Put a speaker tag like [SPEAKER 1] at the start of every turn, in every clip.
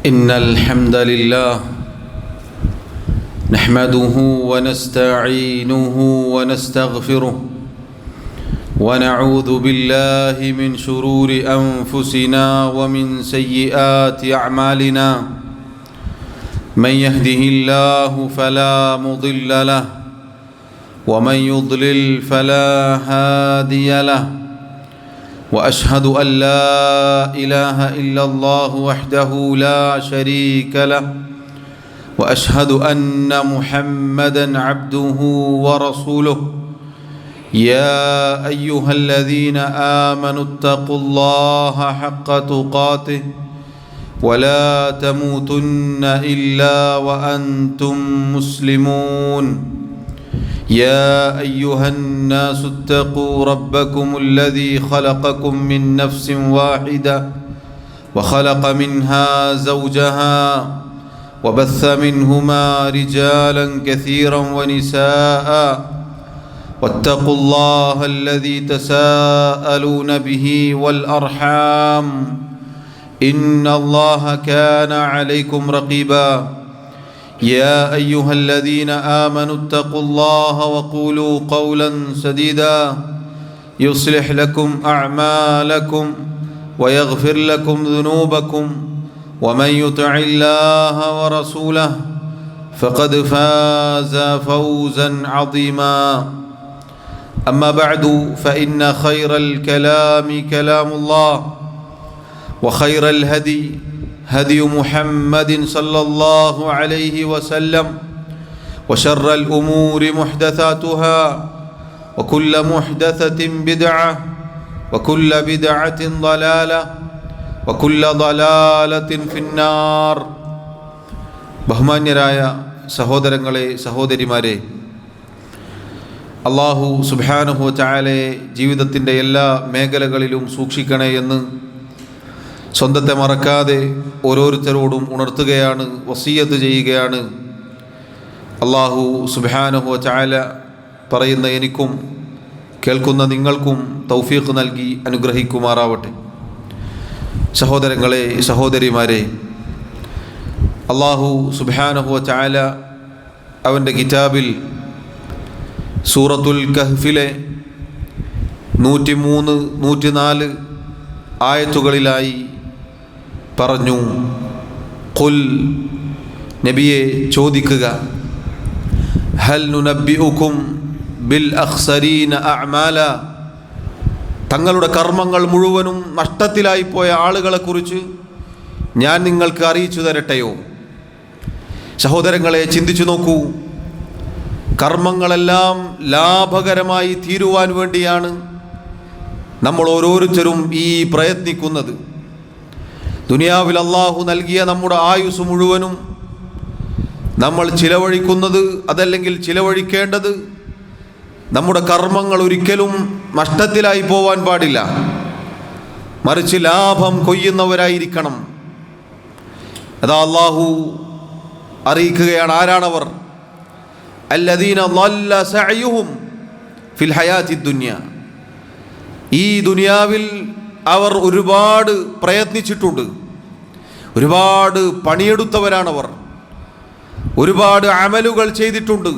[SPEAKER 1] إن الحمد لله نحمده ونستعينه ونستغفره ونعوذ بالله من شرور أنفسنا ومن سيئات أعمالنا من يهده الله فلا مضل له ومن يضلل فلا هادي له وأشهد أن لا إله إلا الله وحده لا شريك له وأشهد أن محمدًا عبده ورسوله يا أيها الذين آمنوا اتقوا الله حق تقاته ولا تموتن إلا وأنتم مسلمون يا أيها الناس اتقوا ربكم الذي خلقكم من نفس واحدة وخلق منها زوجها وبث منهما رجالا كثيرا ونساء واتقوا الله الذي تساءلون به والأرحام إن الله كان عليكم رقيبا يا أيها الذين آمنوا اتقوا الله وقولوا قولا سديدا يصلح لكم أعمالكم ويغفر لكم ذنوبكم ومن يطع الله ورسوله فقد فاز فوزا عظيما أما بعد فإن خير الكلام كلام الله وخير الهدي هدي محمد صلى الله عليه وسلم وشر الأمور محدثاتها وكل محدثة بدعة وكل بدعة ضلالة وكل ضلالة في النار. ബഹുമാന്യരായ സഹോദരങ്ങളെ സഹോദരിമാരെ, അല്ലാഹു സുബ്ഹാനഹു വ തആലയെ ജീവിതത്തിൻ്റെ എല്ലാ മേഖലകളിലും സൂക്ഷിക്കണേ എന്ന് സ്വന്തത്തെ മറക്കാതെ ഓരോരുത്തരോടും ഉണർത്തുകയാണ്, വസിയ്യത്ത് ചെയ്യുകയാണ്. അല്ലാഹു സുബ്ഹാനഹു വ തആല പറയുന്ന എനിക്കും കേൾക്കുന്ന നിങ്ങൾക്കും തൗഫീഖ് നൽകി അനുഗ്രഹിക്കുമാറാവട്ടെ. സഹോദരങ്ങളെ സഹോദരിമാരെ, അല്ലാഹു സുബ്ഹാനഹു വ തആല അവൻ്റെ കിതാബിൽ സൂറത്തുൽ കഹ്ഫിലെ 103, 104 ആയത്തുകളിലായി പറഞ്ഞു, ഖുൽ, നബിയെ ചോദിക്കുക, ഹൽ നുനബ്ബിഉകും ബിൽ അഖ്സരീന അഅമാല, തങ്ങളുടെ കർമ്മങ്ങൾ മുഴുവനും നഷ്ടത്തിലായിപ്പോയ ആളുകളെക്കുറിച്ച് ഞാൻ നിങ്ങൾക്ക് അറിയിച്ചു തരട്ടെയോ? സഹോദരങ്ങളെ, ചിന്തിച്ചു നോക്കൂ. കർമ്മങ്ങളെല്ലാം ലാഭകരമായി തീരുവാൻ വേണ്ടിയാണ് നമ്മൾ ഓരോരുത്തരും ഈ പ്രയത്നിക്കുന്നത്. ദുനിയാവിൽ അല്ലാഹു നൽകിയ നമ്മുടെ ആയുസ് മുഴുവനും നമ്മൾ ചിലവഴിക്കുന്നത്, അതല്ലെങ്കിൽ ചിലവഴിക്കേണ്ടത് നമ്മുടെ കർമ്മങ്ങൾ ഒരിക്കലും നഷ്ടത്തിലായി പോവാൻ പാടില്ല, മറിച്ച് ലാഭം കൊയ്യുന്നവരായിരിക്കണം. അതാ അല്ലാഹു അറിയിക്കുകയാണ്. ആരാണവർ? അല്ലദീന ളല്ല സഅയുഹും ഫിൽ ഹയാത്തി ദുനിയ, ഈ ദുനിയാവിൽ അവർ ഒരുപാട് പ്രയത്നിച്ചിട്ടുണ്ട്, ഒരുപാട് പണിയെടുത്തവരാണവർ, ഒരുപാട് അമലുകൾ ചെയ്തിട്ടുണ്ട്.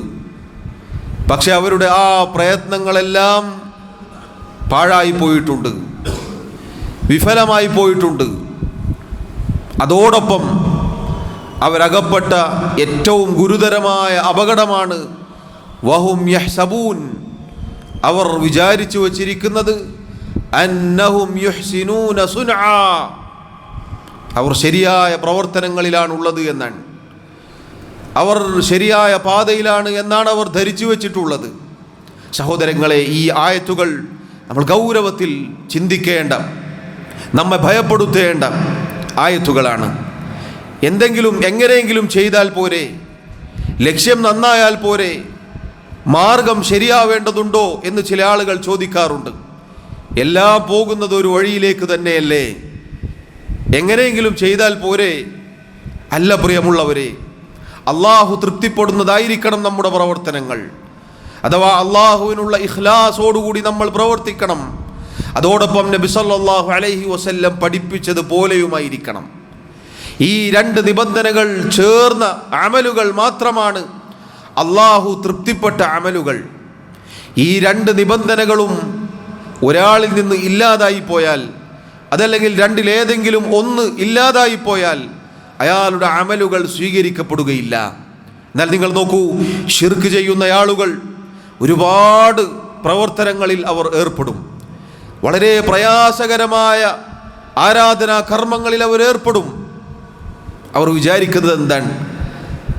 [SPEAKER 1] പക്ഷെ അവരുടെ ആ പ്രയത്നങ്ങളെല്ലാം പാഴായി പോയിട്ടുണ്ട്, വിഫലമായി പോയിട്ടുണ്ട്. അതോടൊപ്പം അവരകപ്പെട്ട ഏറ്റവും ഗുരുതരമായ അപകടമാണ് വഹും യഹ്സബൂൻ, അവർ വിചാരിച്ചു വച്ചിരിക്കുന്നത് അന്നഹും യുഹ്സിനൂന സുൻആ, അവർ ശരിയായ പ്രവർത്തനങ്ങളിലാണുള്ളത് എന്നാണ്, അവർ ശരിയായ പാതയിലാണ് എന്നാണ് അവർ ധരിച്ചു വച്ചിട്ടുള്ളത്. സഹോദരങ്ങളെ, ഈ ആയത്തുകൾ നമ്മൾ ഗൗരവത്തിൽ ചിന്തിക്കേണ്ട, നമ്മെ ഭയപ്പെടുത്തേണ്ട ആയത്തുകളാണ്. എന്തെങ്കിലും എങ്ങനെയെങ്കിലും ചെയ്താൽ പോരെ, ലക്ഷ്യം നന്നായാൽ പോരെ, മാർഗം ശരിയാവേണ്ടതുണ്ടോ എന്ന് ചില ആളുകൾ ചോദിക്കാറുണ്ട്. എല്ലാം പോകുന്നത് ഒരു വഴിയിലേക്ക് തന്നെയല്ലേ, എങ്ങനെയെങ്കിലും ചെയ്താൽ പോരെ? അല്ല പ്രിയമുള്ളവരെ, അള്ളാഹു തൃപ്തിപ്പെടുന്നതായിരിക്കണം നമ്മുടെ പ്രവർത്തനങ്ങൾ. അഥവാ അള്ളാഹുവിനുള്ള ഇഖ്ലാസോടുകൂടി നമ്മൾ പ്രവർത്തിക്കണം. അതോടൊപ്പം നബി സല്ലല്ലാഹു അലൈഹി വസല്ലം പഠിപ്പിച്ചത് പോലെയുമായിരിക്കണം. ഈ രണ്ട് നിബന്ധനകൾ ചേർന്ന അമലുകൾ മാത്രമാണ് അള്ളാഹു തൃപ്തിപ്പെട്ട അമലുകൾ. ഈ രണ്ട് നിബന്ധനകളും ഒരാളിൽ നിന്ന് ഇല്ലാതായി പോയാൽ, അതല്ലെങ്കിൽ രണ്ടിലേതെങ്കിലും ഒന്ന് ഇല്ലാതായി പോയാൽ അയാളുടെ അമലുകൾ സ്വീകരിക്കപ്പെടുകയില്ല. എന്നാൽ നിങ്ങൾ നോക്കൂ, ശിർക്ക് ചെയ്യുന്ന ആളുകൾ ഒരുപാട് പ്രവർത്തനങ്ങളിൽ അവർ ഏർപ്പെടും. വളരെ പ്രയാസകരമായ ആരാധനാ കർമ്മങ്ങളിൽ അവർ ഏർപ്പെടും. അവർ വിചാരിക്കുന്നത് എന്താണ്?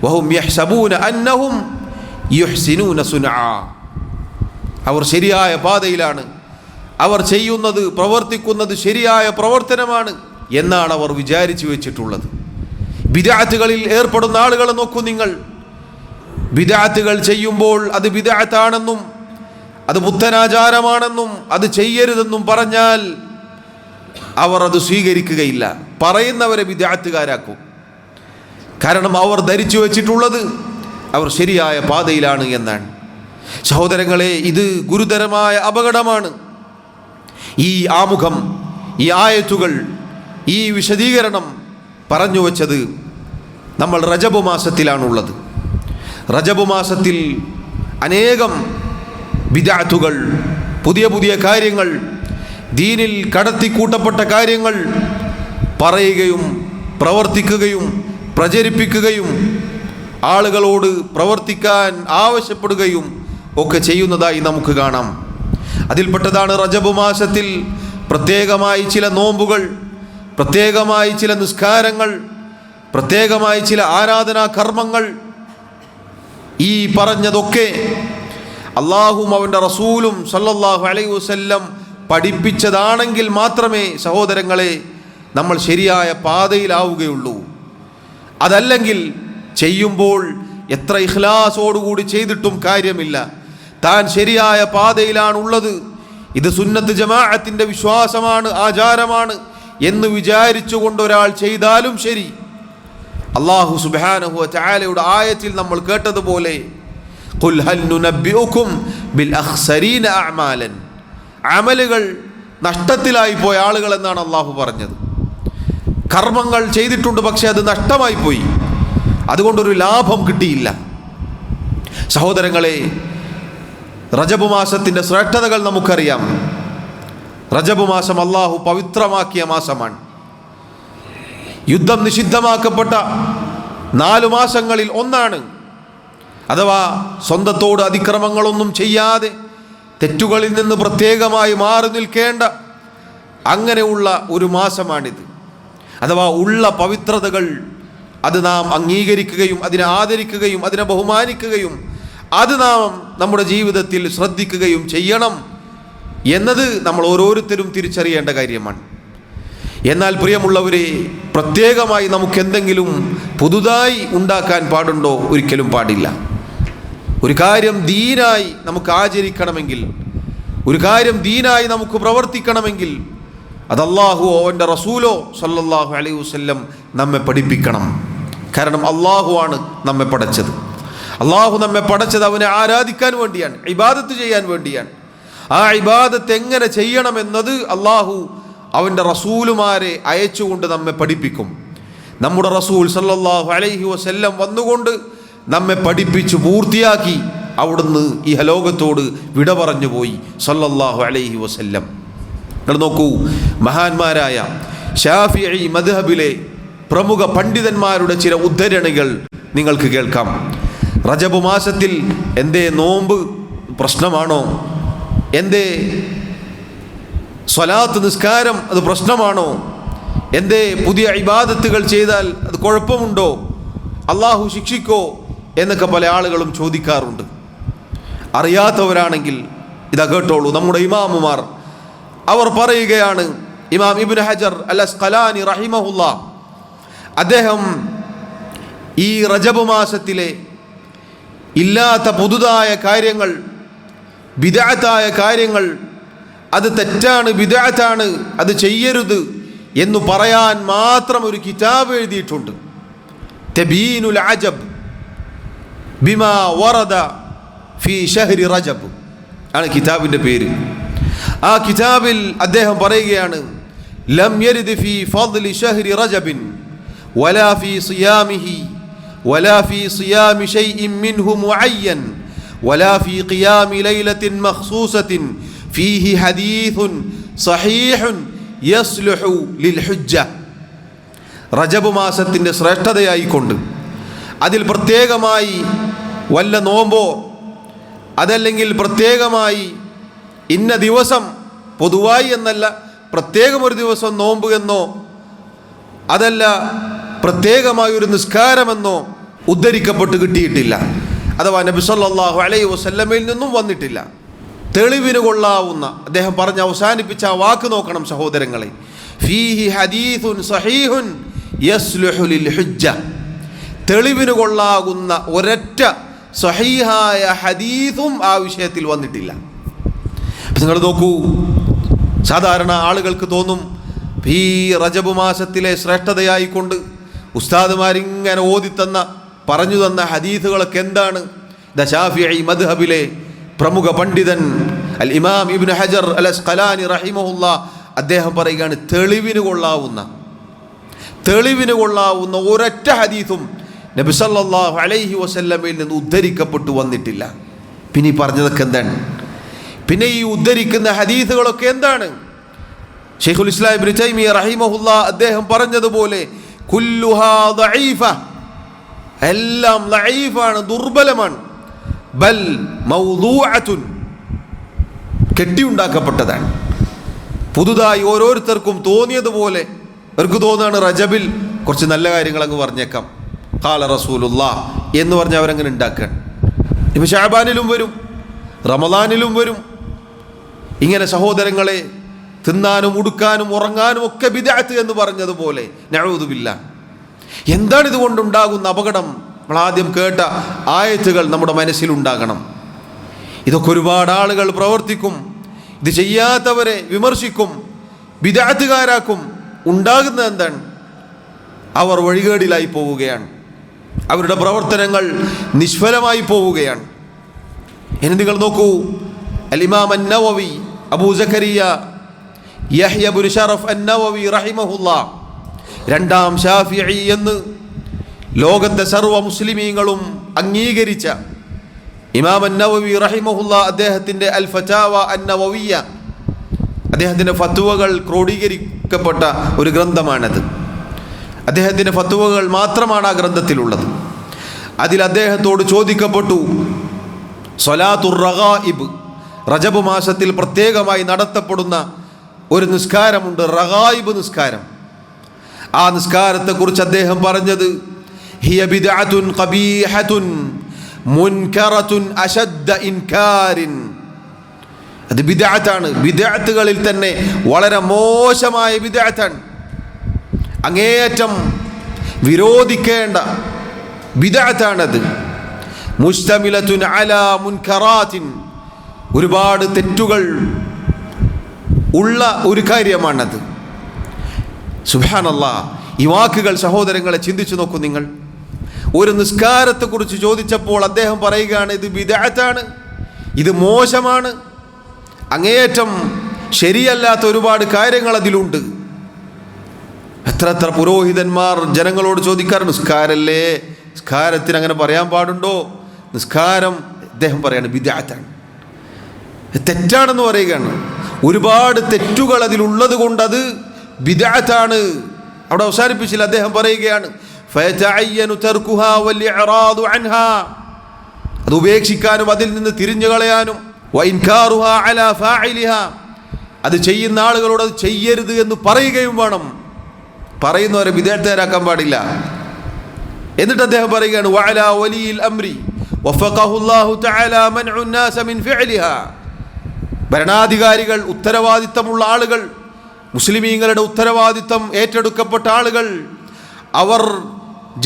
[SPEAKER 1] വഹും യഹ്സബൂന അന്നഹും യുഹ്സിനൂന സുനഅ. അവർ ശരിയായ പാതയിലാണ്, അവർ ചെയ്യുന്നത് പ്രവർത്തിക്കുന്നത് ശരിയായ പ്രവർത്തനമാണ് എന്നാണ് അവർ വിചാരിച്ചു വെച്ചിട്ടുള്ളത്. ബിദ്അത്തുകളിൽ ഏർപ്പെടുന്ന ആളുകളെ നോക്കൂ നിങ്ങൾ. ബിദ്അത്തുകൾ ചെയ്യുമ്പോൾ അത് ബിദ്അത്താണെന്നും അത് പുത്തനാചാരമാണെന്നും അത് ചെയ്യരുതെന്നും പറഞ്ഞാൽ അവർ അത് സ്വീകരിക്കുകയില്ല. പറയുന്നവരെ ബിദ്അത്തുകാരാക്കും. കാരണം അവർ ധരിച്ചു വെച്ചിട്ടുള്ളത് അവർ ശരിയായ പാതയിലാണ് എന്നാണ്. സഹോദരങ്ങളെ, ഇത് ഗുരുതരമായ അപകടമാണ്. ഈ ആമുഖം, ഈ ആയത്തുകൾ, ഈ വിശദീകരണം പറഞ്ഞു വച്ചത് നമ്മൾ റജബ് മാസത്തിലാണുള്ളത്. റജബ് മാസത്തിൽ അനേകം ബിദ്അത്തുകൾ, പുതിയ പുതിയ കാര്യങ്ങൾ, ദീനിൽ കടത്തിക്കൂട്ടപ്പെട്ട കാര്യങ്ങൾ പറയുകയും പ്രവർത്തിക്കുകയും പ്രചരിപ്പിക്കുകയും ആളുകളോട് പ്രവർത്തിക്കാൻ ആവശ്യപ്പെടുകയും ഒക്കെ ചെയ്യുന്നതായി നമുക്ക് കാണാം. അതിൽപ്പെട്ടതാണ് റജബ് മാസത്തിൽ പ്രത്യേകമായി ചില നോമ്പുകൾ, പ്രത്യേകമായി ചില നിസ്കാരങ്ങൾ, പ്രത്യേകമായി ചില ആരാധനാ കർമ്മങ്ങൾ. ഈ പറഞ്ഞതൊക്കെ അള്ളാഹും അവൻ്റെ റസൂലും സല്ലല്ലാഹു അലൈഹി വസല്ലം പഠിപ്പിച്ചതാണെങ്കിൽ മാത്രമേ സഹോദരങ്ങളെ നമ്മൾ ശരിയായ പാതയിലാവുകയുള്ളൂ. അതല്ലെങ്കിൽ ചെയ്യുമ്പോൾ എത്ര ഇഖ്ലാസോടുകൂടി ചെയ്തിട്ടും കാര്യമില്ല. താൻ ശരിയായ പാതയിലാണുള്ളത്, ഇത് സുന്നത്ത് ജമാഅത്തിൻ്റെ വിശ്വാസമാണ്, ആചാരമാണ് എന്ന് വിചാരിച്ചുകൊണ്ട് ഒരാൾ ചെയ്താലും ശരി, അല്ലാഹു സുബ്ഹാനഹു വ തആലയുടെ ആയത്തിൽ നമ്മൾ കേട്ടതുപോലെ ഖുൽ ഹൽ നുനബ്ബിഉകും ബിൽ അഖ്സരീന അഅമാലൻ, അമലുകൾ നഷ്ടത്തിലായി പോയ ആളുകൾ എന്നാണ് അല്ലാഹു പറഞ്ഞത്. കർമ്മങ്ങൾ ചെയ്തിട്ടുണ്ട്, പക്ഷെ അത് നഷ്ടമായി പോയി, അതുകൊണ്ടൊരു ലാഭം കിട്ടിയില്ല. സഹോദരങ്ങളെ, റജബ് മാസത്തിൻ്റെ ശ്രേഷ്ഠതകൾ നമുക്കറിയാം. റജബ് മാസം അല്ലാഹു പവിത്രമാക്കിയ മാസമാണ്. യുദ്ധം നിഷിദ്ധമാക്കപ്പെട്ട 4 മാസങ്ങളിൽ ഒന്നാണ്. അഥവാ സ്വന്തത്തോട് അതിക്രമങ്ങളൊന്നും ചെയ്യാതെ തെറ്റുകളിൽ നിന്ന് പ്രത്യേകമായി മാറി നിൽക്കേണ്ട അങ്ങനെയുള്ള ഒരു മാസമാണിത്. അഥവാ ഉള്ള പവിത്രതകൾ അത് നാം അംഗീകരിക്കുകയും അതിനെ ആദരിക്കുകയും അതിനെ ബഹുമാനിക്കുകയും അത് നാം നമ്മുടെ ജീവിതത്തിൽ ശ്രദ്ധിക്കുകയും ചെയ്യണം എന്നത് നമ്മൾ ഓരോരുത്തരും തിരിച്ചറിയേണ്ട കാര്യമാണ്. എന്നാൽ പ്രിയമുള്ളവരെ, പ്രത്യേകമായി നമുക്കെന്തെങ്കിലും പുതുതായി ഉണ്ടാക്കാൻ പാടുണ്ടോ? ഒരിക്കലും പാടില്ല. ഒരു കാര്യം ദീനായി നമുക്ക് ആചരിക്കണമെങ്കിൽ, ഒരു കാര്യം ദീനായി നമുക്ക് പ്രവർത്തിക്കണമെങ്കിൽ അത് അല്ലാഹുവോ അവൻ്റെ റസൂലോ സല്ലല്ലാഹു അലൈഹി വസല്ലം നമ്മെ പഠിപ്പിക്കണം. കാരണം അല്ലാഹു ആണ് നമ്മെ പടച്ചത്. അല്ലാഹു നമ്മെ പടച്ചത് അവനെ ആരാധിക്കാൻ വേണ്ടിയാണ്, ഇബാദത്ത് ചെയ്യാൻ വേണ്ടിയാണ്. ആ ഇബാദത്ത് എങ്ങനെ ചെയ്യണമെന്നത് അല്ലാഹു അവൻ്റെ റസൂലുമാരെ അയച്ചുകൊണ്ട് നമ്മെ പഠിപ്പിക്കും. നമ്മുടെ റസൂൽ സല്ലല്ലാഹു അലൈഹി വസല്ലം വന്നുകൊണ്ട് നമ്മെ പഠിപ്പിച്ച് പൂർത്തിയാക്കി അവിടുന്ന് ഇഹലോകത്തോട് വിട പറഞ്ഞു പോയി സല്ലല്ലാഹു അലൈഹി വസല്ലം. നിങ്ങൾ നോക്കൂ, മഹാന്മാരായ ശാഫിഈ മദ്ഹബിലെ പ്രമുഖ പണ്ഡിതന്മാരുടെ ചില ഉദ്ധരണികൾ നിങ്ങൾക്ക് കേൾക്കാം. റജബ് മാസത്തിൽ എന്തേ നോമ്പ് പ്രശ്നമാണോ? എന്തേ സ്വലാത്ത് നിസ്കാരം അത് പ്രശ്നമാണോ? എന്തേ പുതിയ ഇബാദത്തുകൾ ചെയ്താൽ അത് കുഴപ്പമുണ്ടോ? അള്ളാഹു ശിക്ഷിക്കോ എന്നൊക്കെ പല ആളുകളും ചോദിക്കാറുണ്ട്. അറിയാത്തവരാണെങ്കിൽ ഇതാ കേട്ടോളൂ. നമ്മുടെ ഇമാമുമാർ അവർ പറയുകയാണ്, ഇമാം ഇബ്നു ഹജർ അൽ അസ്ഖലാനി റഹിമഹുല്ലാ, അദ്ദേഹം ഈ റജബ് മാസത്തിലെ ഇല്ലാത്ത പുതുതായ കാര്യങ്ങൾ, ബിദ്അത്തായ കാര്യങ്ങൾ, അത് തെറ്റാണ്, ബിദ്അത്താണ്, അത് ചെയ്യരുത് എന്ന് പറയാൻ മാത്രം ഒരു കിതാബ് എഴുതിയിട്ടുണ്ട്. തബീനുൽ അജബ് ബിമാ വറദ ഫീ ഷഹ്രി റജബ് ആണ് കിതാബിൻ്റെ പേര്. ആ കിതാബിൽ അദ്ദേഹം പറയുകയാണ്, ലം യരിദ് ഫീ ഫദ്ലി ഷഹ്രി റജബിൻ വലാ ഫീ സിയാമിഹി വലാ ഫീ സിയാമി ശൈഇൻ മിൻഹു മുഅയ്യൻ വലാ ഫീ ഖിയാമി ലൈലത്തിൻ മഖ്സൂസത്തിൻ ഫീഹി ഹദീസുൻ സഹീഹുൻ യസ്ലുഹു ലിൽ ഹുജ്ജ. റജബ് മാസത്തിൻ്റെ ശ്രേഷ്ഠതയായിക്കൊണ്ട് അതിൽ പ്രത്യേകമായി വല്ല നോമ്പോ അതല്ലെങ്കിൽ പ്രത്യേകമായി ഇന്ന ദിവസം, പൊതുവായി എന്നല്ല പ്രത്യേകം ഒരു ദിവസം നോമ്പ് എന്നോ അതല്ല പ്രത്യേകമായ ഒരു നിസ്കാരമെന്നോ ഉദ്ധരിക്കപ്പെട്ട് കിട്ടിയിട്ടില്ല. അഥവാ നബി സല്ലല്ലാഹു അലൈഹി വസല്ലമയിൽ നിന്നും വന്നിട്ടില്ല. തെളിവിന് കൊള്ളാവുന്ന അദ്ദേഹം പറഞ്ഞ് അവസാനിപ്പിച്ച ആ വാക്ക് നോക്കണം സഹോദരങ്ങളെ, ഫീഹി ഹദീസുൻ സഹീഹുൻ യസ്ലുഹു ലിൽ ഹുജ്ജ. തെളിവിന് കൊള്ളാകുന്ന ഒരൊറ്റ സഹീഹായ ഹദീസും ആ വിഷയത്തിൽ വന്നിട്ടില്ല. അപ്പം നിങ്ങൾ നോക്കൂ, സാധാരണ ആളുകൾക്ക് തോന്നും ഈ റജബ് മാസത്തിലെ ശ്രേഷ്ഠതയായിക്കൊണ്ട് ഉസ്താദുമാരിങ്ങനെ ഓതിത്തന്ന പറഞ്ഞു തന്ന ഹദീസുകളൊക്കെ എന്താണ്? ശാഫിഈ മദ്ഹബിലെ പ്രമുഖ പണ്ഡിതൻ അൽ ഇമാം ഇബ്നു ഹജർ അൽ അസ്ഖലാനി റഹിമഹുല്ലാ അദ്ദേഹം പറയുകയാണ്, തെളിവിന് കൊള്ളാവുന്ന ഒരൊറ്റ ഹദീസും നബി സല്ലല്ലാഹു അലൈഹി വസല്ലമയിൽ നിന്ന് ഉദ്ധരിക്കപ്പെട്ടു വന്നിട്ടില്ല. പിന്നെ ഈ പറഞ്ഞതൊക്കെ എന്താണ്? പിന്നെ ഈ ഉദ്ധരിക്കുന്ന ഹദീസുകളൊക്കെ എന്താണ്? ശൈഖുൽ ഇസ്ലാം ഇബ്നു തൈമിയ്യ റഹിമഹുല്ലാ അദ്ദേഹം പറഞ്ഞതുപോലെ കുല്ലുഹാ ദഈഫ, എല്ലാം ദഈഫാണ്, ദുർബലമാണ്. ബൽ മൗദൂഅത്തുൻ, കെട്ടിയുണ്ടാക്കപ്പെട്ടതാണ്. പുതുതായി ഓരോരുത്തർക്കും തോന്നിയതുപോലെ അവർക്ക് തോന്നുകയാണ് റജബിൽ കുറച്ച് നല്ല കാര്യങ്ങൾ അങ്ങ് പറഞ്ഞേക്കാം, ഖാല റസൂലുള്ളാഹ് എന്ന് പറഞ്ഞ് അവരങ്ങനെ ഉണ്ടാക്കുകയാണ്. ഇപ്പം ശഅബാനിലും വരും, റമദാനിലും വരും. ഇങ്ങനെ സഹോദരങ്ങളെ, തിന്നാനും ഉടുക്കാനും ഉറങ്ങാനും ഒക്കെ ബിദ്അത്ത് എന്ന് പറഞ്ഞതുപോലെ നഊദു ബില്ലാഹ്. എന്താണ് ഇതുകൊണ്ടുണ്ടാകുന്ന അപകടം? നമ്മൾ ആദ്യം കേട്ട ആയത്തുകൾ നമ്മുടെ മനസ്സിലുണ്ടാകണം. ഇതൊക്കെ ഒരുപാട് ആളുകൾ പ്രവർത്തിക്കും, ഇത് ചെയ്യാത്തവരെ വിമർശിക്കും, ബിദ്അത്തുകാരാക്കും. ഉണ്ടാകുന്നത് എന്താണ്? അവർ വഴികേടിലായി പോവുകയാണ്, അവരുടെ പ്രവർത്തനങ്ങൾ നിഷ്ഫലമായി പോവുകയാണ്. ഇനി നിങ്ങൾ നോക്കൂ, അൽ ഇമാം അൻ-നവവി അബൂ സക്കരിയ യഹ്യ ഇബ്നു ശറഫ് അൻ-നവവി റഹിമഹുല്ലാ, രണ്ടാം ശാഫിഈ എന്ന് ലോകത്തെ സർവ്വ മുസ്ലിമീങ്ങളും അംഗീകരിച്ച ഇമാം അൻ-നവവി റഹിമഹുല്ലാ, അദ്ദേഹത്തിൻ്റെ അൽ ഫതാവ അൻ-നവവിയ്യ, അദ്ദേഹത്തിൻ്റെ ഫത്വകൾ ക്രോഡീകരിക്കപ്പെട്ട ഒരു ഗ്രന്ഥമാണത്. അദ്ദേഹത്തിൻ്റെ ഫത്വകൾ മാത്രമാണ് ആ ഗ്രന്ഥത്തിലുള്ളത്. അതിൽ അദ്ദേഹത്തോട് ചോദിക്കപ്പെട്ടു, സ്വലാത്തുർ റഗായിബ്, റജബ് മാസത്തിൽ പ്രത്യേകമായി നടത്തപ്പെടുന്ന ഒരു നിസ്കാരമുണ്ട്, റഗായിബ് നിസ്കാരം. ആ നിസ്കാരത്തെക്കുറിച്ച് അദ്ദേഹം പറഞ്ഞത്, ഹിയ ബിദ്അത്തുൻ ഖബീഹത്തുൻ മുൻകറത്തുൻ അശദ്ദ ഇൻകാരിൻ. അത് ബിദ്അത്താണ്, ബിദ്അത്തുകളിൽ തന്നെ വളരെ മോശമായ ബിദ്അത്താണ്, അങ്ങേയറ്റം വിരോധിക്കേണ്ട ബിദ്അത്താണത്. മുസ്തമിലത്തുൻ അലാ മുൻകറാത്തിൻ, ഒരുപാട് തെറ്റുകൾ ഉള്ള ഒരു കാര്യമാണത്. സുബ്ഹാനല്ലാഹ്, ഈ വാക്കുകൾ സഹോദരങ്ങളെ ചിന്തിച്ചു നോക്കൂ നിങ്ങൾ. ഒരു നിസ്കാരത്തെക്കുറിച്ച് ചോദിച്ചപ്പോൾ അദ്ദേഹം പറയുകയാണ്, ഇത് ബിദ്അത്താണ്, ഇത് മോശമാണ്, അങ്ങേയറ്റം ശരിയല്ലാത്ത ഒരുപാട് കാര്യങ്ങൾ അതിലുണ്ട്. എത്ര പുരോഹിതന്മാർ ജനങ്ങളോട് ചോദിക്കാറുണ്ട്, നിസ്കാരല്ലേ, നിസ്കാരത്തിന് അങ്ങനെ പറയാൻ പാടുണ്ടോ? നിസ്കാരം അദ്ദേഹം പറയാണ് ബിദ്അത്താണ്, തെറ്റാണെന്ന് പറയുകയാണ്. ഒരുപാട് തെറ്റുകൾ അതിലുള്ളത് കൊണ്ട് അത് ബിദ്അത്താണ്. അവിടെ അവസാനിപ്പിച്ചില്ല, അദ്ദേഹം പറയുകയാണ്, ഫയതഅയ്യനു തർക്കുഹാ വൽ ഇഅറാദു അൻഹാ, അത് ഉപേക്ഷിക്കാനും അതിൽ നിന്ന് തിരിഞ്ഞു കളയാനും, വഇൻകാറുഹാ അലാ ഫാഇലിഹാ, അത് ചെയ്യുന്ന ആളുകളോട് അത് ചെയ്യരുത് എന്ന് പറയുകയും വേണം. പറയുന്നവരെ ബിദ്അത്തുകാരാക്കാൻ പാടില്ല. എന്നിട്ട് അദ്ദേഹം പറയുകയാണ്, വഅലാ വലിയിൽ അംരി വഫഖഹുല്ലാഹു തആല മൻഉ നാസ മിൻ ഫിഅലിഹാ, ഭരണാധികാരികൾ, ഉത്തരവാദിത്തമുള്ള ആളുകൾ, മുസ്ലിമീങ്ങളുടെ ഉത്തരവാദിത്തം ഏറ്റെടുക്കപ്പെട്ട ആളുകൾ, അവർ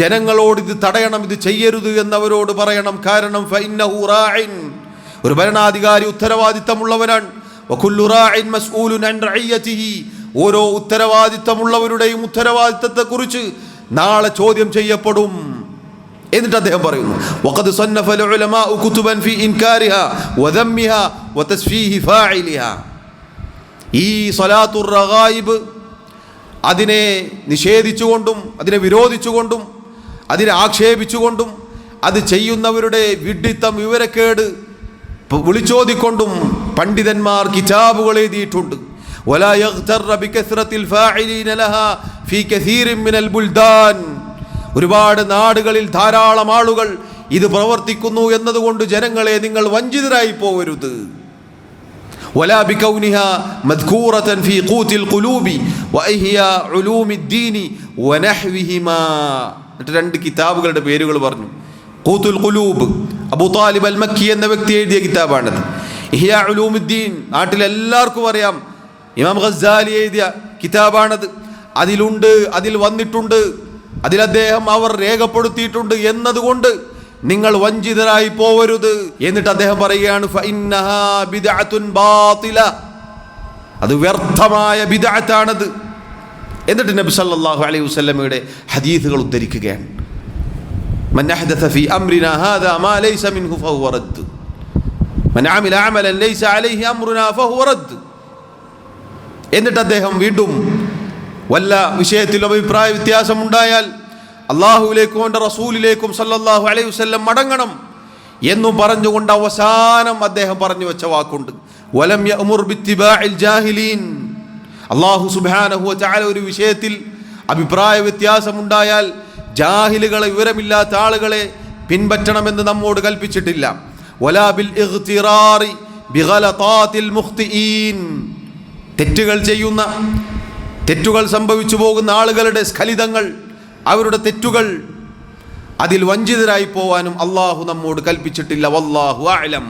[SPEAKER 1] ജനങ്ങളോട് ഇത് തടയണം, ഇത് ചെയ്യരുത് എന്നവരോട് പറയണം. കാരണം ഫഇന്നഹു റാഇൻ, ഒരു ഭരണാധികാരി ഉത്തരവാദിത്തമുള്ളവനാണ്. വകുല്ലു റാഇൻ മസ്ഊലുൻ അൻ റഇയതിഹി, ഓരോ ഉത്തരവാദിത്തമുള്ളവരുടെയും ഉത്തരവാദിത്തത്തെക്കുറിച്ച് നാളെ ചോദ്യം ചെയ്യപ്പെടും. എന്നിട്ട് അദ്ദേഹം പറയുന്നു, വഖദ് സന്നഫൽ ഉലമാഉ കുതുബൻ ഫീ ഇൻകാരിഹാ വദമ്മിഹാ വതസ്ഫീഹി ഫാഇലിഹാ. ഈ സ്വലാത്തുർ റഗായിബ് അതിനെ നിഷേധിച്ചുകൊണ്ടും അതിനെ വിരോധിച്ചുകൊണ്ടും അതിനെ ആക്ഷേപിച്ചുകൊണ്ടും അത് ചെയ്യുന്നവരുടെ വിഡ്ഢിത്തം വിവരക്കേട് വിളിച്ചോതിക്കൊണ്ടും പണ്ഡിതന്മാർ കിതാബുകൾ എഴുതിയിട്ടുണ്ട്. ولا يغتر بكثرة الفاعلين لها في كثير من البلدان. ഒരുപാട് നാടുകളിൽ ധാരാളം ആളുകൾ ഇത് പ്രവർത്തിക്കുന്നു എന്നതുകൊണ്ട് ജനങ്ങളെ നിങ്ങൾ വഞ്ചിതരായി പോകരുത്. ولا بكونها مذكورة في قوت القلوب وإحياء علوم الدين ونحوهما. രണ്ട് കിതാബുകളുടെ പേരുകൾ പറഞ്ഞു. ഖൂത്തുൽ ഖുലൂബ് അബൂ താലിബ് അൽ മക്കി എന്ന വ്യക്തി എഴുതിയ കിതാബാണത്. ഇഹ്യാ ഉലൂമുദ്ദീൻ നാട്ടിലെല്ലാവർക്കും അറിയാം, ഇമാം ഗസ്സാലി എഴുതിയ കിതാബാണത്. അതിലുണ്ട്, അതിൽ വന്നിട്ടുണ്ട്, അതിൽ അദ്ദേഹം അവർ രേഖപ്പെടുത്തിയിട്ടുണ്ട് എന്നതുകൊണ്ട് നിങ്ങൾ വഞ്ചിതരായി പോവരുത്. എന്നിട്ട് അദ്ദേഹം പറയുകയാണ് ഫഇന്നഹാ ബിദ്അത്തുൻ ബാതില, അത് വ്യർത്ഥമായ ബിദ്അത്താണത്. എന്നിട്ട് നബി സല്ലല്ലാഹു അലൈഹി വസല്ലമയുടെ ഹദീസുകൾ ഉദ്ധരിക്കുകയാണ്. മൻ അഹ്ദസ ഫീ അംരിനാ ഹാദാ മാ ലൈസ മിൻഹു ഫഹുവ റദ്ദ് മൻ അമില അമലൻ ലൈസ അലൈഹി അംറുനാ ഫഹുവ റദ്ദ്. എന്നിട്ട് അദ്ദേഹം വീണ്ടും വല്ല വിഷയത്തിലും അഭിപ്രായ വ്യത്യാസമുണ്ടായാൽ അള്ളാഹുവിലേക്കും അവൻ്റെ റസൂലിലേക്കും സല്ലല്ലാഹു അലൈഹി വസല്ലം മടങ്ങണം എന്നും പറഞ്ഞുകൊണ്ട് അവസാനം അദ്ദേഹം പറഞ്ഞു വെച്ച വാക്കുണ്ട്, വലം യഅ്മുർ ബിത്തിബാഇൽ ജാഹിലീൻ. അള്ളാഹു സുബ്ഹാനഹു വ തആല ഒരു വിഷയത്തിൽ അഭിപ്രായ വ്യത്യാസമുണ്ടായാൽ ജാഹിലുകളെ, വിവരമില്ലാത്ത ആളുകളെ പിൻപറ്റണമെന്ന് നമ്മോട് കൽപ്പിച്ചിട്ടില്ല. വലാ ബിൽ ഇഗ്തിറാറി ബിഗലതാതിൽ മുഖ്തിഈൻ. തെറ്റുകൾ സംഭവിച്ചു പോകുന്ന ആളുകളുടെ സ്ഖലിതങ്ങൾ, അവരുടെ തെറ്റുകൾ, അതിൽ വഞ്ചിതരായി പോവാനും അള്ളാഹു നമ്മോട് കൽപ്പിച്ചിട്ടില്ല. വല്ലാഹു അഅലം.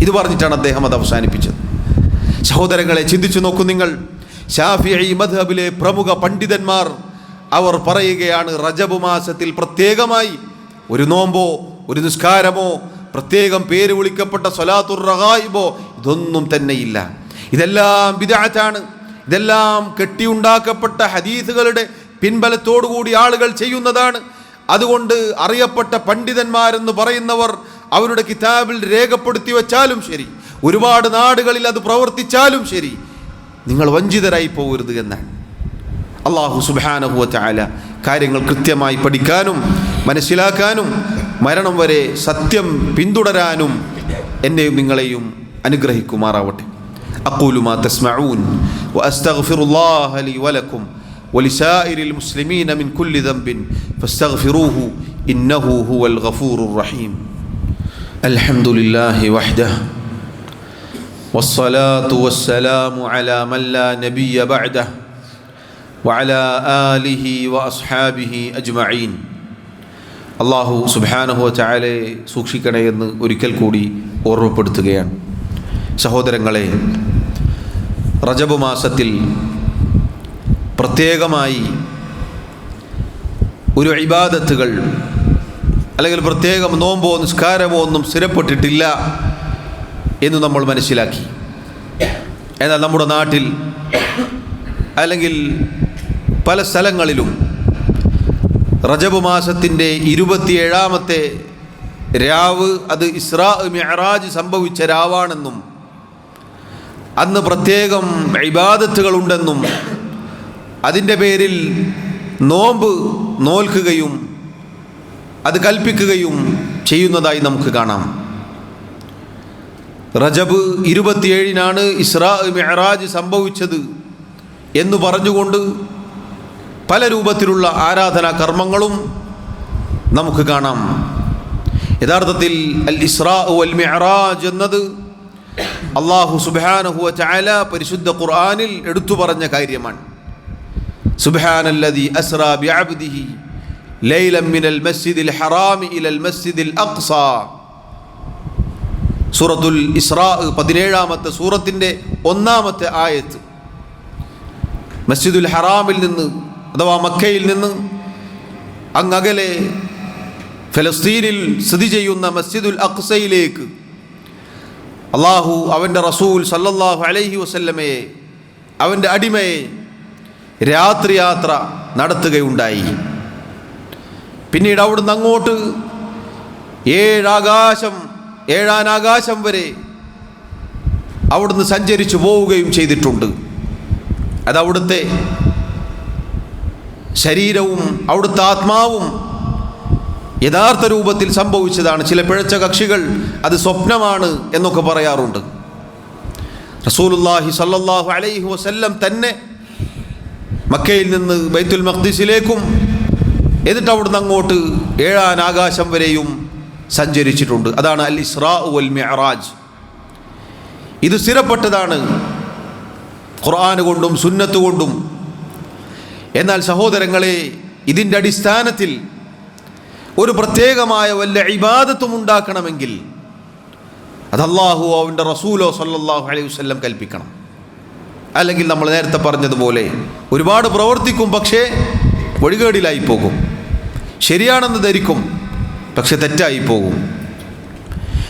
[SPEAKER 1] ഇത് പറഞ്ഞിട്ടാണ് അദ്ദേഹം അത് അവസാനിപ്പിച്ചത്. സഹോദരങ്ങളെ, ചിന്തിച്ചു നോക്കൂ നിങ്ങൾ. ശാഫിഈ മദ്ഹബിലെ പ്രമുഖ പണ്ഡിതന്മാർ അവർ പറയുകയാണ്, റജബ് മാസത്തിൽ പ്രത്യേകമായി ഒരു നോമ്പോ ഒരു നിസ്കാരമോ പ്രത്യേകം പേര് വിളിക്കപ്പെട്ട സ്വലാത്തുർ റഗായിബോ ഇതൊന്നും തന്നെയില്ല. ഇതെല്ലാം ബിദ്അത്താണ്. ഇതെല്ലാം കെട്ടിയുണ്ടാക്കപ്പെട്ട ഹദീസുകളുടെ പിൻബലത്തോടുകൂടി ആളുകൾ ചെയ്യുന്നതാണ്. അതുകൊണ്ട് അറിയപ്പെട്ട പണ്ഡിതന്മാരെന്ന് പറയുന്നവർ അവരുടെ കിതാബിൽ രേഖപ്പെടുത്തി വച്ചാലും ശരി, ഒരുപാട് നാടുകളിൽ അത് പ്രവർത്തിച്ചാലും ശരി, നിങ്ങൾ വഞ്ചിതരായി പോകരുത് എന്നാണ്. അല്ലാഹു സുബ്ഹാനഹു വ തആല കാര്യങ്ങൾ കൃത്യമായി പഠിക്കാനും മനസ്സിലാക്കാനും മരണം വരെ സത്യം പിന്തുടരാനും എന്നെയും നിങ്ങളെയും അനുഗ്രഹിക്കുമാറാവട്ടെ. അഖൂലു മാ തസ്മഊൻ വഅസ്തഗ്ഫിറുല്ലാഹ ലി വലക്കും വലിസായിരിൽ മുസ്ലിമീന മിൻ കുല്ലി ദംബിൻ ഫസ്തഗ്ഫിറൂഹു ഇന്നഹു ഹുവൽ ഗഫൂറുർ റഹീം. അൽഹംദുലില്ലാഹി വഹ്ദഹു വസ്സലാത്തു വസ്സലാമു അലാ മൻ ലാ നബിയ്യ ബഅദഹു വഅലാ ആലിഹി വഅസ്ഹാബിഹി അജ്മഈൻ. അല്ലാഹു സുബ്ഹാനഹു വ തആലയെ സൂക്ഷിക്കണേ എന്ന് ഒരിക്കൽ കൂടി ഓർമ്മപ്പെടുത്തുകയാണ്. സഹോദരങ്ങളെ, റജബ് മാസത്തിൽ പ്രത്യേകമായി ഒരു ഇബാദത്തുകൾ അല്ലെങ്കിൽ പ്രത്യേകം നോമ്പോ നിസ്കാരമോ ഒന്നും സ്ഥിരപ്പെട്ടിട്ടില്ല എന്ന് നമ്മൾ മനസ്സിലാക്കി. എന്നാൽ നമ്മുടെ നാട്ടിൽ അല്ലെങ്കിൽ പല സ്ഥലങ്ങളിലും റജബ് മാസത്തിൻ്റെ 27-ാമത്തെ രാവ് അത് ഇസ്രാ മിഅ്റാജ് സംഭവിച്ച രാവാണെന്നും അന്ന് പ്രത്യേകം ഇബാദത്തുകളുണ്ടെന്നും അതിൻ്റെ പേരിൽ നോമ്പ് നോൽക്കുകയും അത് കൽപ്പിക്കുകയും ചെയ്യുന്നതായി നമുക്ക് കാണാം. റജബ് 27-നാണ് ഇസ്രാ മിഅ്റാജ് സംഭവിച്ചത് എന്ന് പറഞ്ഞുകൊണ്ട് പല രൂപത്തിലുള്ള ആരാധനാ കർമ്മങ്ങളും നമുക്ക് കാണാം. യഥാർത്ഥത്തിൽ അൽ ഇസ്രാ വൽ മിഅ്റാജ് എന്നത് അല്ലാഹു സുബ്ഹാനഹു വ തആല പരിശുദ്ധ ഖുർആനിൽ എടുത്തു പറഞ്ഞ കാര്യമാണ്. സുബ്ഹാനല്ലദീ അസ്റാ ബിഅബ്ദിഹി ലൈലൻ മിനൽ മസ്ജിദിൽ ഹറാമി ഇലൽ മസ്ജിദിൽ അഖ്സാ. സൂറത്തുൽ ഇസ്രാ 17-ാമത്തെ സൂറത്തിൻ്റെ 1-ാമത്തെ ആയത്ത്. മസ്ജിദുൽ ഹറാമിൽ നിന്ന് അഥവാ മക്കയിൽ നിന്ന് അങ്ങകലെ ഫലസ്തീനിൽ സ്ഥിതി ചെയ്യുന്ന മസ്ജിദുൽ അഖ്സയിലേക്ക് അള്ളാഹു അവൻ്റെ റസൂൽ സല്ലല്ലാഹു അലൈഹി വസല്ലമയെ, അവൻ്റെ അടിമയെ രാത്രിയാത്ര നടത്തുകയുണ്ടായി. പിന്നീട് അവിടുന്ന് അങ്ങോട്ട് 7 ആകാശം വരെ അവിടുന്ന് സഞ്ചരിച്ചു പോവുകയും ചെയ്തിട്ടുണ്ട്. അത് അവിടുത്തെ ശരീരവും അവിടുത്തെ ആത്മാവും യഥാർത്ഥ രൂപത്തിൽ സംഭവിച്ചതാണ്. ചില പിഴച്ച കക്ഷികൾ അത് സ്വപ്നമാണ് എന്നൊക്കെ പറയാറുണ്ട്. റസൂലുള്ളാഹി സ്വല്ലല്ലാഹു അലൈഹി വസല്ലം തന്നെ മക്കയിൽ നിന്ന് ബൈത്തുൽ മഖ്ദിസിലേക്കും എന്നിട്ട് അവിടുന്ന് അങ്ങോട്ട് 7 ആകാശം വരെയും സഞ്ചരിച്ചിട്ടുണ്ട്. അതാണ് അൽ ഇസ്റാ വൽ മിഅ്റാജ്. ഇത് സ്ഥിരപ്പെട്ടതാണ് ഖുർആൻ കൊണ്ടും സുന്നത്ത് കൊണ്ടും. എന്നാൽ സഹോദരങ്ങളെ, ഇതിൻ്റെ അടിസ്ഥാനത്തിൽ ഒരു പ്രത്യേകമായ വല്ല ഇബാദത്തും ഉണ്ടാക്കണമെങ്കിൽ അത് അല്ലാഹു അവൻ്റെ റസൂലോ സല്ലല്ലാഹു അലൈഹി വസല്ലം കൽപ്പിക്കണം. അല്ലെങ്കിൽ നമ്മൾ നേരത്തെ പറഞ്ഞതുപോലെ ഒരുപാട് പ്രവർത്തിക്കും, പക്ഷേ വഴികേടിലായി പോകും. ശരിയാണെന്ന് ധരിക്കും, പക്ഷെ തെറ്റായി പോകും.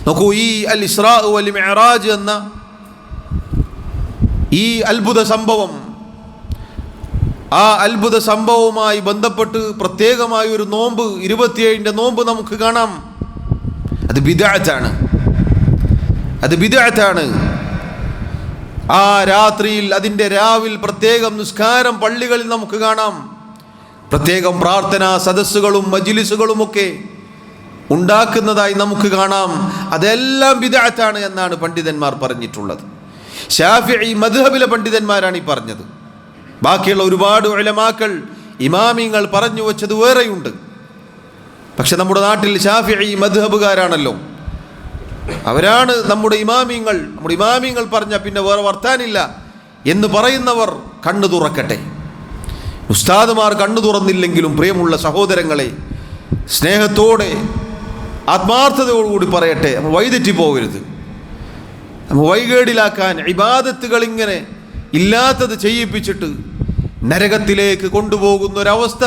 [SPEAKER 1] നോക്കൂ, ഈ അൽ ഇസ്റാ വൽ മിഅ്റാജ് എന്ന ഈ അത്ഭുത സംഭവം, ആ അത്ഭുത സംഭവവുമായി ബന്ധപ്പെട്ട് പ്രത്യേകമായ ഒരു നോമ്പ്, 27ന്റെ നോമ്പ് നമുക്ക് കാണാം. അത് ബിദ്അത്താണ്. ആ രാത്രിയിൽ, അതിൻ്റെ രാവിൽ പ്രത്യേകം നിസ്കാരം പള്ളികളിൽ നമുക്ക് കാണാം. പ്രത്യേകം പ്രാർത്ഥനാ സദസ്സുകളും മജ്ലിസുകളുമൊക്കെ ഉണ്ടാക്കുന്നതായി നമുക്ക് കാണാം. അതെല്ലാം ബിദ്അത്താണ് എന്നാണ് പണ്ഡിതന്മാർ പറഞ്ഞിട്ടുള്ളത്. ശാഫിഈ മദ്ഹബിലെ പണ്ഡിതന്മാരാണ് ഈ പറഞ്ഞത്. ബാക്കിയുള്ള ഒരുപാട് ഉലമാക്കൾ, ഇമാമിങ്ങൾ പറഞ്ഞു വച്ചത് വേറെയുണ്ട്. പക്ഷെ നമ്മുടെ നാട്ടിൽ ശാഫിഈ മദ്ഹബുകാരാണല്ലോ, അവരാണ് നമ്മുടെ ഇമാമിങ്ങൾ. നമ്മുടെ ഇമാമിങ്ങൾ പറഞ്ഞാൽ പിന്നെ വേറെ വർത്താനില്ല എന്ന് പറയുന്നവർ കണ്ണു തുറക്കട്ടെ. ഉസ്താദുമാർ കണ്ണു തുറന്നില്ലെങ്കിലും പ്രിയമുള്ള സഹോദരങ്ങളെ, സ്നേഹത്തോടെ ആത്മാർത്ഥതയോടുകൂടി പറയട്ടെ, നമ്മൾ വഴിതെറ്റി പോകരുത്. നമ്മൾ വഴികേടിലാക്കാൻ ഇബാദത്തുകൾ ഇങ്ങനെ ഇല്ലാത്തത് ചെയ്യിപ്പിച്ചിട്ട് നരകത്തിലേക്ക് കൊണ്ടുപോകുന്ന ഒരവസ്ഥ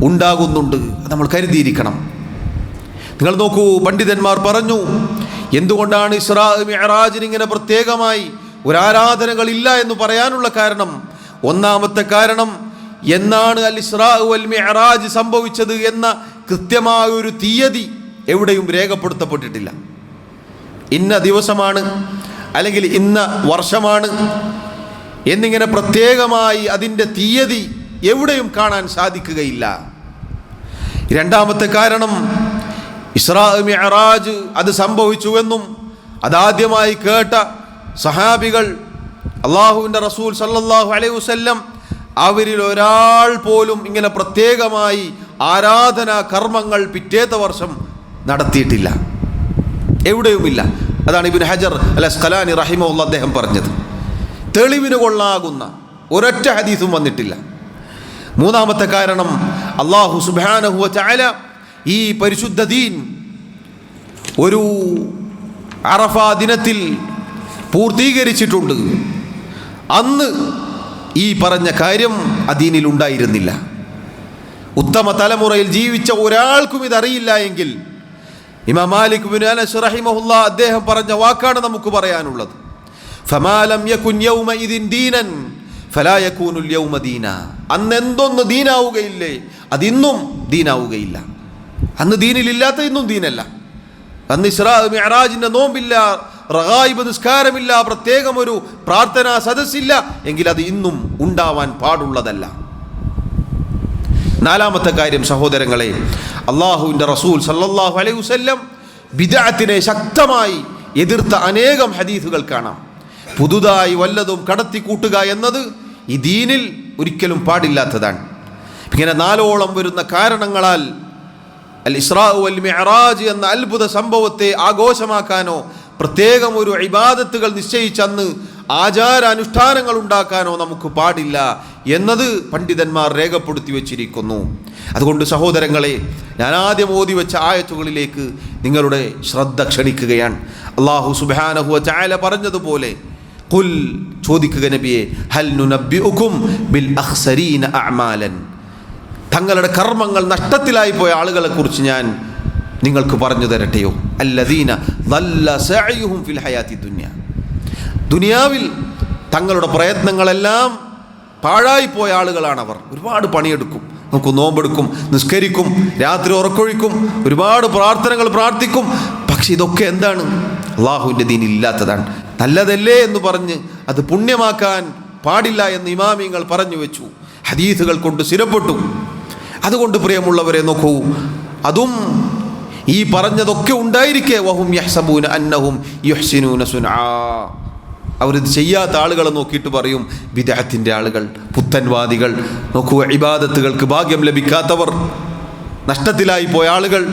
[SPEAKER 1] ഉണ്ടാകുന്നുണ്ട്. നമ്മൾ കരുതിയിരിക്കണം. നിങ്ങൾ നോക്കൂ, പണ്ഡിതന്മാർ പറഞ്ഞു എന്തുകൊണ്ടാണ് ഇസ്റാ മിഅ്റാജിന് ഇങ്ങനെ പ്രത്യേകമായി ഒരു ആരാധനകളില്ല എന്ന് പറയാനുള്ള കാരണം. ഒന്നാമത്തെ കാരണം, എന്നാണ് അൽ ഇസ്റാ വൽ മിഅ്റാജ് സംഭവിച്ചത് എന്ന കൃത്യമായ ഒരു തീയതി എവിടെയും രേഖപ്പെടുത്തപ്പെട്ടിട്ടില്ല. ഇന്ന ദിവസമാണ് അല്ലെങ്കിൽ ഇന്ന വർഷമാണ് എന്നിങ്ങനെ പ്രത്യേകമായി അതിൻ്റെ തീയതി എവിടെയും കാണാൻ സാധിക്കുകയില്ല. രണ്ടാമത്തെ കാരണം, ഇസ്റാ മിഅ്റാജ് അത് സംഭവിച്ചുവെന്നും അതാദ്യമായി കേട്ട സഹാബികൾ അള്ളാഹുവിൻ്റെ റസൂൽ സല്ലല്ലാഹു അലൈഹി വസല്ലം അവരിൽ ഒരാൾ പോലും ഇങ്ങനെ പ്രത്യേകമായി ആരാധനാ കർമ്മങ്ങൾ പിറ്റേത്തെ വർഷം നടത്തിയിട്ടില്ല, എവിടെയുമില്ല. അതാണ് ഇബ്നു ഹജർ അൽ അസ്ഖലാനി റഹിമഹുല്ലാഹ് അദ്ദേഹം പറഞ്ഞത്. തെളിവിന് കൊള്ളാകുന്ന ഒരൊറ്റ ഹദീസും വന്നിട്ടില്ല. മൂന്നാമത്തെ കാരണം, അല്ലാഹു സുബ്ഹാനഹു വ തആല ഈ പരിശുദ്ധ ദീൻ ഒരു അറഫ ദിനത്തിൽ പൂർത്തീകരിച്ചിട്ടുണ്ട്. അന്ന് ഈ പറഞ്ഞ കാര്യം അദീനിൽ ഉണ്ടായിരുന്നില്ല. ഉത്തമ തലമുറയിൽ ജീവിച്ച ഒരാൾക്കും ഇതറിയില്ല എങ്കിൽ ഇമാം മാലിക് ഇബ്നു അനസ് റഹിമഹുല്ലാഹ് അദ്ദേഹം പറഞ്ഞ വാക്കാണ് നമുക്ക് പറയാനുള്ളത്. ഫമാ ലം യകുൻ യൗമഇദിൻ ദീനൻ ഫലാ യകൂനുൽ യൗമ ദീനാ. അന്ന് എന്തൊന്ന് ദീനാവുകയില്ലേ, അതിന്നും ദീനാവുകയില്ല. അന്ന് ദീനിലില്ലാത്ത ഇന്നും ദീനല്ല. അന്ന് ഇസ്റാ മിഅ്റാജിന്റെ നോമ്പില്ല, റഗായിബ് നിസ്കാരമില്ല, പ്രത്യേകം ഒരു പ്രാർത്ഥനാ സദസ്സില്ല എങ്കിൽ അത് ഇന്നും ഉണ്ടാവാൻ പാടുള്ളതല്ല. നാലാമത്തെ കാര്യം സഹോദരങ്ങളെ, അള്ളാഹുവിൻ്റെ റസൂൽ സല്ലല്ലാഹു അലൈഹി വസല്ലം ബിദ്അത്തിനെ ശക്തമായി എതിർത്ത അനേകം ഹദീസുകൾ കാണാം. പുതുതായി വല്ലതും കടത്തിക്കൂട്ടുക എന്നത് ഈ ദീനിൽ ഒരിക്കലും പാടില്ലാത്തതാണ്. ഇങ്ങനെ 4ഓളം വരുന്ന കാരണങ്ങളാൽ അൽ ഇസ്റാ വൽ മിഅ്റാജ് എന്ന അത്ഭുത സംഭവത്തെ ആഘോഷമാക്കാനോ പ്രത്യേകം ഒരു ഇബാദത്തുകൾ നിശ്ചയിച്ചന്ന് ആചാരാനുഷ്ഠാനങ്ങൾ ഉണ്ടാക്കാനോ നമുക്ക് പാടില്ല എന്നത് പണ്ഡിതന്മാർ രേഖപ്പെടുത്തി വച്ചിരിക്കുന്നു. അതുകൊണ്ട് സഹോദരങ്ങളെ, ഞാൻ ആദ്യം ഓതി വെച്ച ആയത്തുകളിലേക്ക് നിങ്ങളുടെ ശ്രദ്ധ ക്ഷണിക്കുകയാണ്. അല്ലാഹു സുബ്ഹാനഹു വ തആല പറഞ്ഞതുപോലെ, ഖുൽ ചോദിക്കുക നബിയെ, ഹൽ നുനബ്ബിഉകും ബിൽ അഖ്സരീന അഅമാലൻ, തങ്ങളുടെ കർമ്മങ്ങൾ നഷ്ടത്തിലായി പോയ ആളുകളെ കുറിച്ച് ഞാൻ നിങ്ങൾക്ക് പറഞ്ഞു തരട്ടെയോ? അല്ലദീന ളല്ല സഅയുഹും ഫിൽ ഹയാത്തി ദുനിയ, ദുനിയാവിൽ തങ്ങളുടെ പ്രയത്നങ്ങളെല്ലാം പാഴായിപ്പോയ ആളുകളാണവർ. ഒരുപാട് പണിയെടുക്കും, നമുക്ക് നോമ്പെടുക്കും, നിസ്കരിക്കും, രാത്രി ഉറക്കൊഴിക്കും, ഒരുപാട് പ്രാർത്ഥനകൾ പ്രാർത്ഥിക്കും. പക്ഷെ ഇതൊക്കെ എന്താണ്? അള്ളാഹുവിൻ്റെ ദീനിൽ ഇല്ലാത്തതാണ്. നല്ലതല്ലേ എന്ന് പറഞ്ഞ് അത് പുണ്യമാക്കാൻ പാടില്ല എന്ന് ഇമാമിങ്ങൾ പറഞ്ഞു വെച്ചു. ഹദീസുകൾ കൊണ്ട് സ്ഥിരപ്പെട്ടു. അതുകൊണ്ട് പ്രിയമുള്ളവരെ നോക്കൂ, അതും ഈ പറഞ്ഞതൊക്കെ ഉണ്ടായിരിക്കെ വഹും യഹ്സബൂന അന്നഹും യുഹ്സിനൂന സുൻആ, അവരിത് ചെയ്യാത്ത ആളുകളെ നോക്കിയിട്ട് പറയും ബിദ്അത്തിൻ്റെ ആളുകൾ, പുത്തൻവാദികൾ, നോക്കൂ ഇബാദത്തുകൾക്ക് ഭാഗ്യം ലഭിക്കാത്തവർ, നഷ്ടത്തിലായി പോയ ആളുകൾ,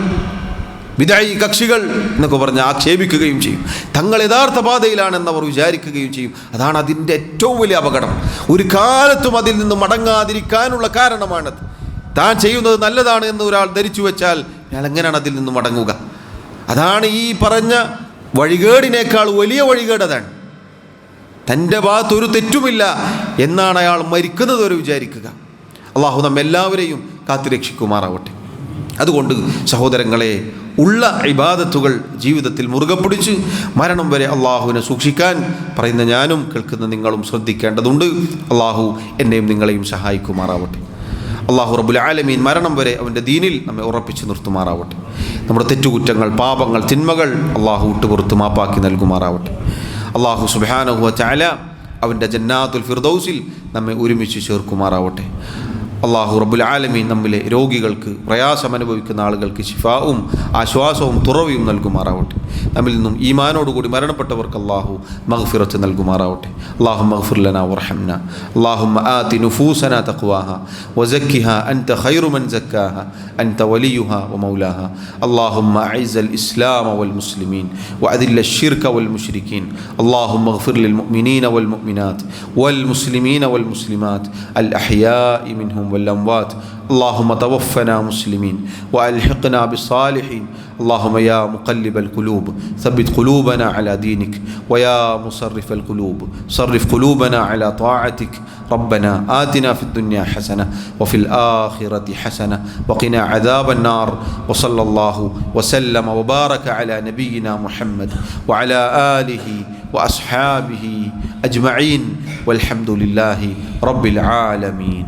[SPEAKER 1] ബിദ്അഈ കക്ഷികൾ എന്നൊക്കെ പറഞ്ഞ് ആക്ഷേപിക്കുകയും ചെയ്യും. തങ്ങൾ യഥാർത്ഥ പാതയിലാണെന്നവർ വിചാരിക്കുകയും ചെയ്യും. അതാണ് അതിൻ്റെ ഏറ്റവും വലിയ അപകടം. ഒരു കാലത്തും അതിൽ നിന്ന് മടങ്ങാതിരിക്കാനുള്ള കാരണമാണത്. താൻ ചെയ്യുന്നത് നല്ലതാണ് എന്ന് ഒരാൾ ധരിച്ചു വെച്ചാൽ അയാൾ എങ്ങനെയാണ് അതിൽ നിന്ന് മടങ്ങുക? അതാണ് ഈ പറഞ്ഞ വഴികേടിനേക്കാൾ വലിയ വഴികേട്. അതാണ് തൻ്റെ ഭാഗത്ത് ഒരു തെറ്റുമില്ല എന്നാണ് അയാൾ മരിക്കുന്നത് വരെ വിചാരിക്കുക. അള്ളാഹു നമ്മെല്ലാവരെയും കാത്തുരക്ഷിക്കുമാറാവട്ടെ. അതുകൊണ്ട് സഹോദരങ്ങളെ, ഉള്ള ഇബാദത്തുകൾ ജീവിതത്തിൽ മുറുകെ പിടിച്ച് മരണം വരെ അള്ളാഹുവിനെ സൂക്ഷിക്കാൻ പറയുന്ന ഞാനും കേൾക്കുന്ന നിങ്ങളും ശ്രദ്ധിക്കേണ്ടതുണ്ട്. അള്ളാഹു എന്നെയും നിങ്ങളെയും സഹായിക്കുമാറാവട്ടെ. അള്ളാഹു റബ്ബുൽ ആലമീൻ മരണം വരെ അവൻ്റെ ദീനിൽ നമ്മെ ഉറപ്പിച്ച് നിർത്തുമാറാവട്ടെ. നമ്മുടെ തെറ്റുകുറ്റങ്ങൾ, പാപങ്ങൾ, തിന്മകൾ അള്ളാഹു വിട്ടുപുറത്ത് മാപ്പാക്കി നൽകുമാറാവട്ടെ. അള്ളാഹു സുബ്ഹാനഹു വ തആല അവൻ്റെ ജന്നാത്തുൽ ഫിർദൗസിൽ നമ്മെ ഒരുമിച്ച് ചേർക്കുമാറാവട്ടെ. അള്ളാഹു റബ്ബുൽ ആലമീൻ നമ്മിലെ രോഗികൾക്ക്, പ്രയാസം അനുഭവിക്കുന്ന ആളുകൾക്ക് ശിഫാവും ആശ്വാസവും തുറവിയും നൽകുമാറാവട്ടെ. നമ്മിൽ നിന്നും ഈമാനോടുകൂടി മരണപ്പെട്ടവർക്ക് അള്ളാഹു മഗ്ഫിറത്ത് നൽകുമാറാവട്ടെ. അല്ലാഹുമ്മ ഗ്ഫിർ ലനാ വർഹംനാ. അല്ലാഹുമ്മ ആതി നുഫൂസനാ തഖ്വാഹാ വസക്കിഹാ അൻത ഖൈറു മൻ സക്കാഹാ അൻത വലിയുഹാ വമൗലാഹാ. അല്ലാഹുമ്മ അഇസ്സൽ ഇസ്ലാമ വൽ മുസ്ലിമീൻ വഅദില്ല الشرك والمشركين. اللهم اغفر للمؤمنين والمؤمنات والمسلمين والمسلمات الأحياء منهم والأموات. اللهم توفنا مسلمين وألحقنا بالصالحين. اللهم يا مقلب القلوب ثبت قلوبنا على دينك، ويا مصرف القلوب صرف قلوبنا على طاعتك. ربنا آتنا في الدنيا حسنة وفي الآخرة حسنة وقنا عذاب النار. وصلى الله وسلم وبارك على نبينا محمد وعلى آله وأصحابه أجمعين والحمد لله رب العالمين.